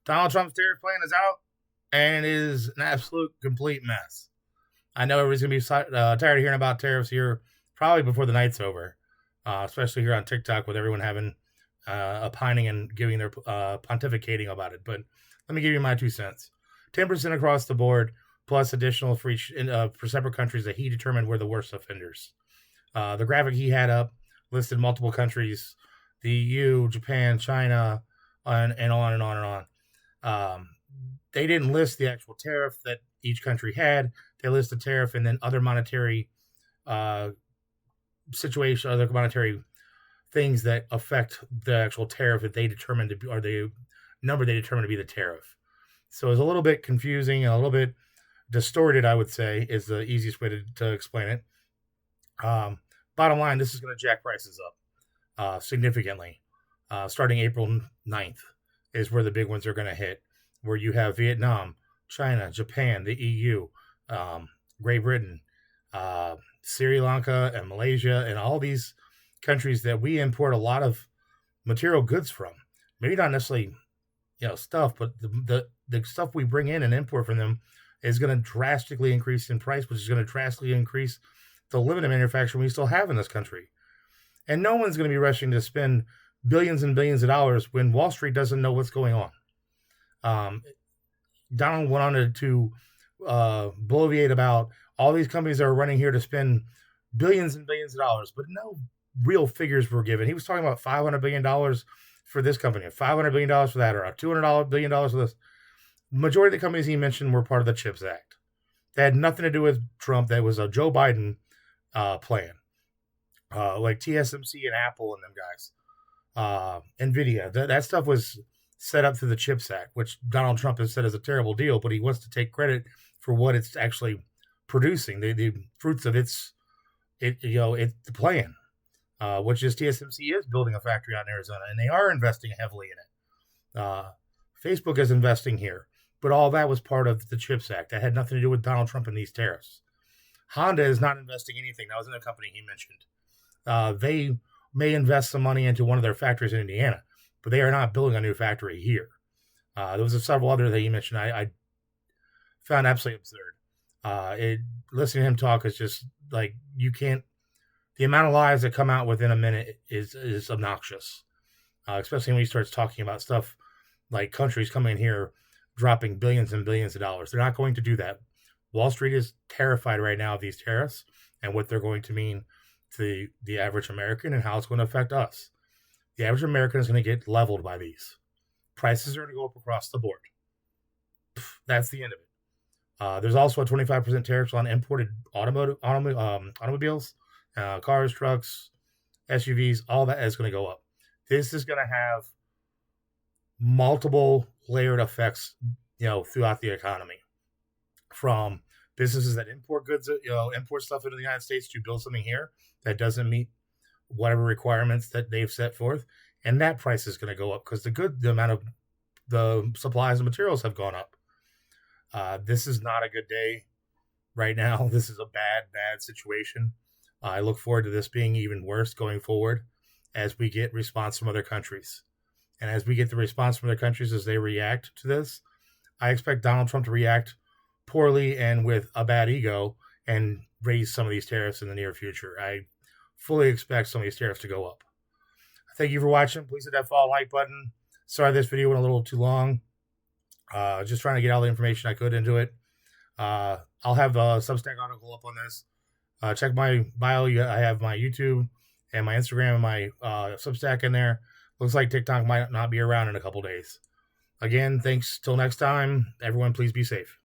Donald Trump's tariff plan is out, and it is an absolute complete mess. I know everybody's going to be tired of hearing about tariffs here probably before the night's over, especially here on TikTok with everyone having opining and giving their pontificating about it. But let me give you my 2 cents. 10% across the board, plus additional for each for separate countries that he determined were the worst offenders. The graphic he had up listed multiple countries: the EU, Japan, China, and on and on and on. They didn't list the actual tariff that each country had. They listed tariff and then other monetary situation, other monetary things that affect the actual tariff that they determined to be, or the number they determined to be the tariff. So it's a little bit confusing and a little bit distorted, I would say, is the easiest way to explain it. Bottom line, this is going to jack prices up significantly. Starting April 9th is where the big ones are going to hit, where you have Vietnam, China, Japan, the EU, Great Britain, Sri Lanka, and Malaysia, and all these countries that we import a lot of material goods from. Maybe not necessarily, stuff, but the stuff we bring in and import from them is going to drastically increase in price, which is going to drastically increase the limited manufacturing we still have in this country. And no one's going to be rushing to spend billions and billions of dollars when Wall Street doesn't know what's going on. Donald went on to bloviate about all these companies that are running here to spend billions and billions of dollars, but no real figures were given. He was talking about $500 billion for this company, $500 billion for that, or $200 billion for this. The majority of the companies he mentioned were part of the CHIPS Act. That had nothing to do with Trump. That was a Joe Biden plan, like TSMC and Apple and them guys. NVIDIA, that stuff was set up through the CHIPS Act, which Donald Trump has said is a terrible deal, but he wants to take credit for what it's actually producing, the fruits of it's the plan, which is TSMC is building a factory out in Arizona, and they are investing heavily in it. Facebook is investing here, but all that was part of the CHIPS Act. That had nothing to do with Donald Trump and these tariffs. Honda is not investing anything. That was in the company he mentioned. They may invest some money into one of their factories in Indiana, but they are not building a new factory here. There was several other that he mentioned I found absolutely absurd. Listening to him talk is just like, you can't. The amount of lies that come out within a minute is obnoxious, especially when he starts talking about stuff like countries coming in here dropping billions and billions of dollars. They're not going to do that. Wall Street is terrified right now of these tariffs and what they're going to mean to the average American and how it's going to affect us. The average American is going to get leveled by these. Prices are going to go up across the board. That's the end of it. There's also a 25% tariff on imported automobiles, cars, trucks, SUVs. All that is going to go up. This is going to have multiple layered effects, throughout the economy, from businesses that import goods, import stuff into the United States to build something here that doesn't meet whatever requirements that they've set forth, and that price is going to go up because the amount of the supplies and materials have gone up. This is not a good day right now. This is a bad situation. I look forward to this being even worse going forward as we get response from other countries. And as we get the response from other countries as they react to this, I expect Donald Trump to react poorly and with a bad ego and raise some of these tariffs in the near future. I fully expect some of these tariffs to go up. Thank you for watching. Please hit that follow like button. Sorry this video went a little too long. Just trying to get all the information I could into it. I'll have a Substack article up on this. Check my bio. I have my YouTube and my Instagram and my Substack in there. Looks like TikTok might not be around in a couple days. Again, thanks. Till next time, everyone, please be safe.